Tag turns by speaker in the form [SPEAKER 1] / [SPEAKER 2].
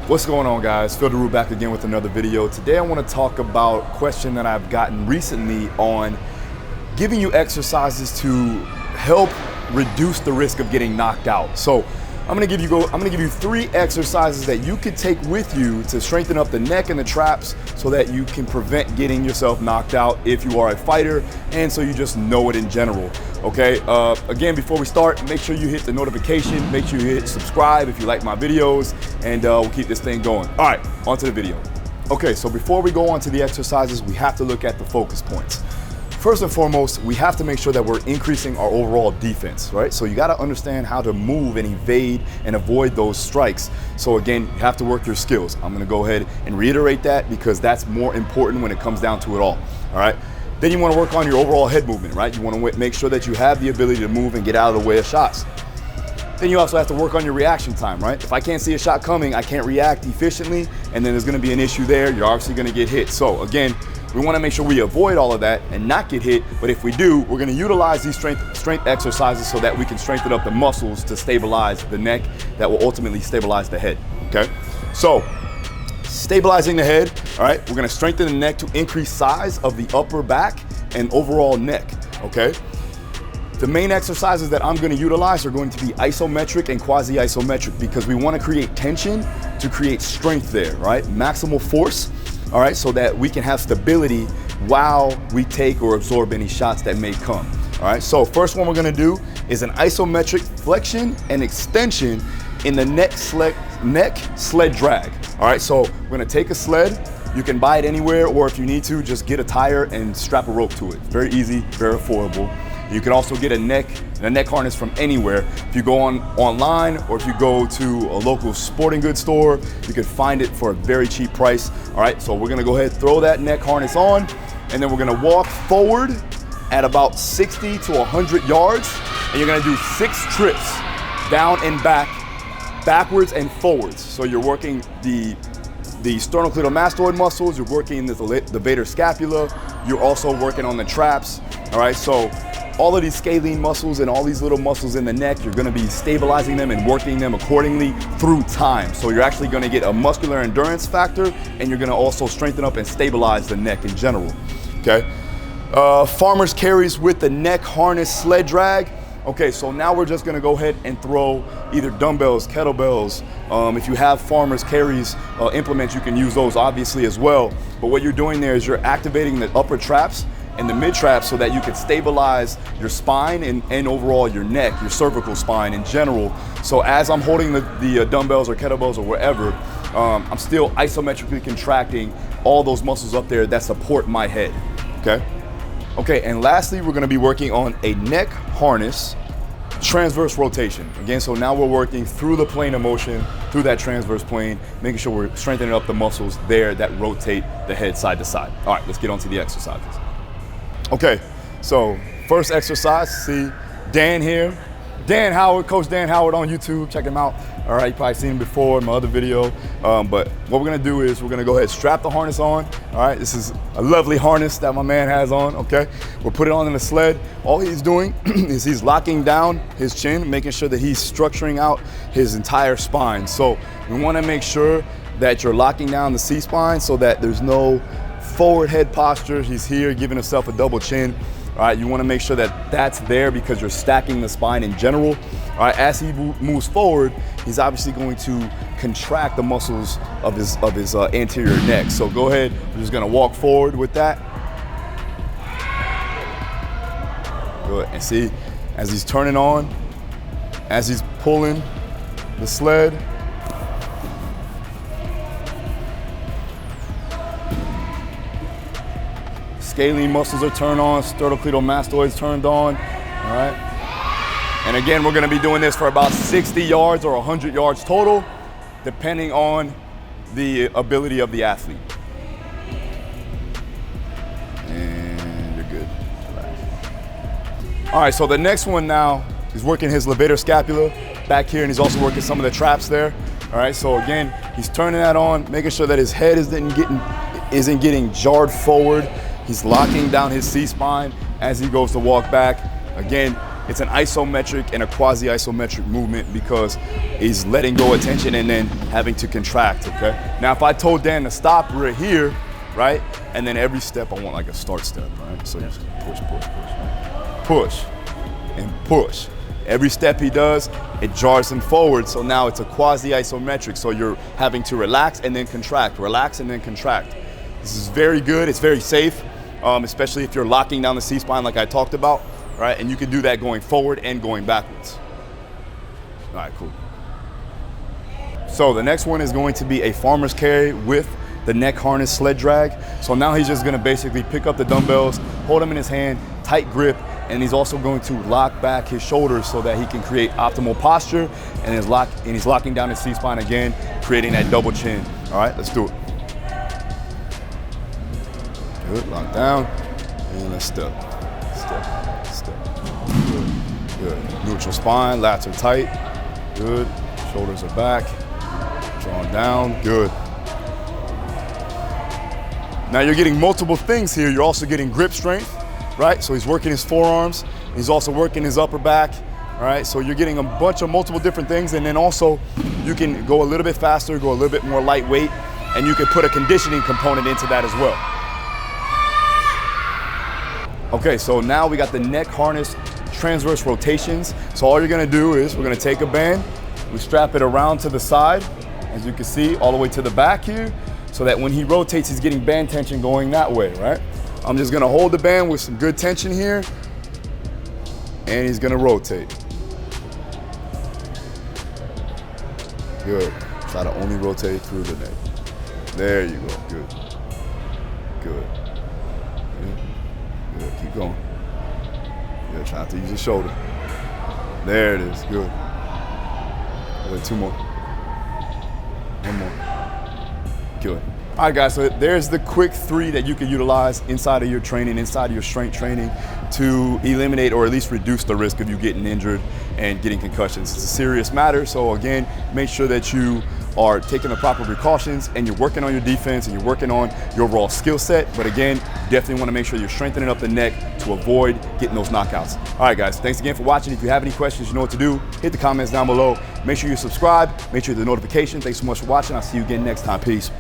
[SPEAKER 1] What's going on, guys? Phil Daru back again with another video. Today I want to talk about a question that I've gotten recently on giving you exercises to help reduce the risk of getting knocked out. So I'm gonna give you 3 exercises that you could take with you to strengthen up the neck and the traps so that you can prevent getting yourself knocked out if you are a fighter, and so you just know it in general. Okay, again, before we start, make sure you hit the notification, make sure you hit subscribe if you like my videos, and we'll keep this thing going. All right, on to the video. Okay, so before we go on to the exercises, we have to look at the focus points. First and foremost, we have to make sure that we're increasing our overall defense, right? So you gotta understand how to move and evade and avoid those strikes. So again, you have to work your skills. I'm gonna go ahead and reiterate that because that's more important when it comes down to it all right? Then you wanna work on your overall head movement, right? You wanna make sure that you have the ability to move and get out of the way of shots. Then you also have to work on your reaction time, right? If I can't see a shot coming, I can't react efficiently, and then there's gonna be an issue there. You're obviously gonna get hit. So again, we wanna make sure we avoid all of that and not get hit, but if we do, we're gonna utilize these strength exercises so that we can strengthen up the muscles to stabilize the neck that will ultimately stabilize the head, okay? So, stabilizing the head, all right? We're gonna strengthen the neck to increase size of the upper back and overall neck, okay? The main exercises that I'm gonna utilize are going to be isometric and quasi-isometric because we wanna create tension to create strength there, right? Maximal force, all right, so that we can have stability while we take or absorb any shots that may come, all right? So first one we're gonna do is an isometric flexion and extension in the neck sled drag, all right? So we're gonna take a sled, you can buy it anywhere, or if you need to, just get a tire and strap a rope to it. Very easy, very affordable. You can also get a neck harness from anywhere. If you go online or if you go to a local sporting goods store, you can find it for a very cheap price. All right, so we're gonna go ahead, throw that neck harness on, and then we're gonna walk forward at about 60 to 100 yards, and you're gonna do 6 trips down and back, backwards and forwards. So you're working the sternocleidomastoid muscles, you're working the Levator Scapulae, you're also working on the traps. All right, so all of these scalene muscles and all these little muscles in the neck, you're gonna be stabilizing them and working them accordingly through time. So you're actually gonna get a muscular endurance factor, and you're gonna also strengthen up and stabilize the neck in general, okay? Farmer's carries with the neck harness sled drag. Okay, so now we're just gonna go ahead and throw either dumbbells, kettlebells. If you have farmer's carries implements, you can use those obviously as well. But what you're doing there is you're activating the upper traps and the mid traps so that you can stabilize your spine and overall your neck, your cervical spine in general. So as I'm holding the dumbbells or kettlebells or whatever, I'm still isometrically contracting all those muscles up there that support my head, okay? Okay, and lastly, we're gonna be working on a neck harness transverse rotation. Again, so now we're working through the plane of motion, through that transverse plane, making sure we're strengthening up the muscles there that rotate the head side to side. All right, let's get on to the exercises. Okay, so first exercise, see Dan here. Dan Howard, Coach Dan Howard on YouTube, check him out. All right, you probably seen him before in my other video. But what we're gonna do is we're gonna go ahead and strap the harness on. All right, this is a lovely harness that my man has on, okay? We'll put it on in the sled. All he's doing is he's locking down his chin, making sure that he's structuring out his entire spine. So we wanna make sure that you're locking down the C-spine so that there's no forward head posture. He's here giving himself a double chin. All right, you wanna make sure that that's there because you're stacking the spine in general. All right, as he moves forward, he's obviously going to contract the muscles of his anterior neck. So go ahead, we're just gonna walk forward with that. Good, and see, as he's turning on, as he's pulling the sled, scalene muscles are turned on, sternocleidomastoids turned on, all right? And again, we're gonna be doing this for about 60 yards or 100 yards total, depending on the ability of the athlete. And you're good. All right, so the next one now is working his Levator Scapula back here, and he's also working some of the traps there. All right, so again, he's turning that on, making sure that his head isn't getting jarred forward. He's locking down his C-spine as he goes to walk back. Again, It's an isometric and a quasi-isometric movement because he's letting go of tension and then having to contract, okay? Now, if I told Dan to stop right here, right? And then every step, I want like a start step, right? So just push, push, push. Push and push. Every step he does, it jars him forward. So now it's a quasi-isometric. So you're having to relax and then contract, relax and then contract. This is very good, it's very safe, especially if you're locking down the C-spine like I talked about, right? And you can do that going forward and going backwards. All right, cool. So the next one is going to be a farmer's carry with the neck harness sled drag. So now he's just gonna basically pick up the dumbbells, hold them in his hand, tight grip, and he's also going to lock back his shoulders so that he can create optimal posture, and he's locking down his C-spine again, creating that double chin. All right, let's do it. Good, lock down, and let's step, step, step. Good, good. Neutral spine, lats are tight. Good, shoulders are back, drawn down, good. Now you're getting multiple things here. You're also getting grip strength, right? So he's working his forearms. He's also working his upper back, all right? So you're getting a bunch of multiple different things, and then also you can go a little bit faster, go a little bit more lightweight, and you can put a conditioning component into that as well. Okay, so now we got the neck harness transverse rotations. So all you're gonna do is we're gonna take a band, we strap it around to the side, as you can see, all the way to the back here, so that when he rotates, he's getting band tension going that way, right? I'm just gonna hold the band with some good tension here, and he's gonna rotate. Good. Try to only rotate through the neck. There you go, good. Good. Good. Good, keep going. Good, try not to use your shoulder. There it is, good. Good, two more. One more. Good. All right, guys, so there's the quick 3 that you can utilize inside of your training, inside of your strength training to eliminate or at least reduce the risk of you getting injured and getting concussions. It's a serious matter, so again, make sure that you are taking the proper precautions and you're working on your defense and you're working on your overall skill set. But again, definitely want to make sure you're strengthening up the neck to avoid getting those knockouts. All right, guys, thanks again for watching. If you have any questions, you know what to do. Hit the comments down below. Make sure you subscribe, make sure the notification. Thanks so much for watching. I'll see you again next time. Peace.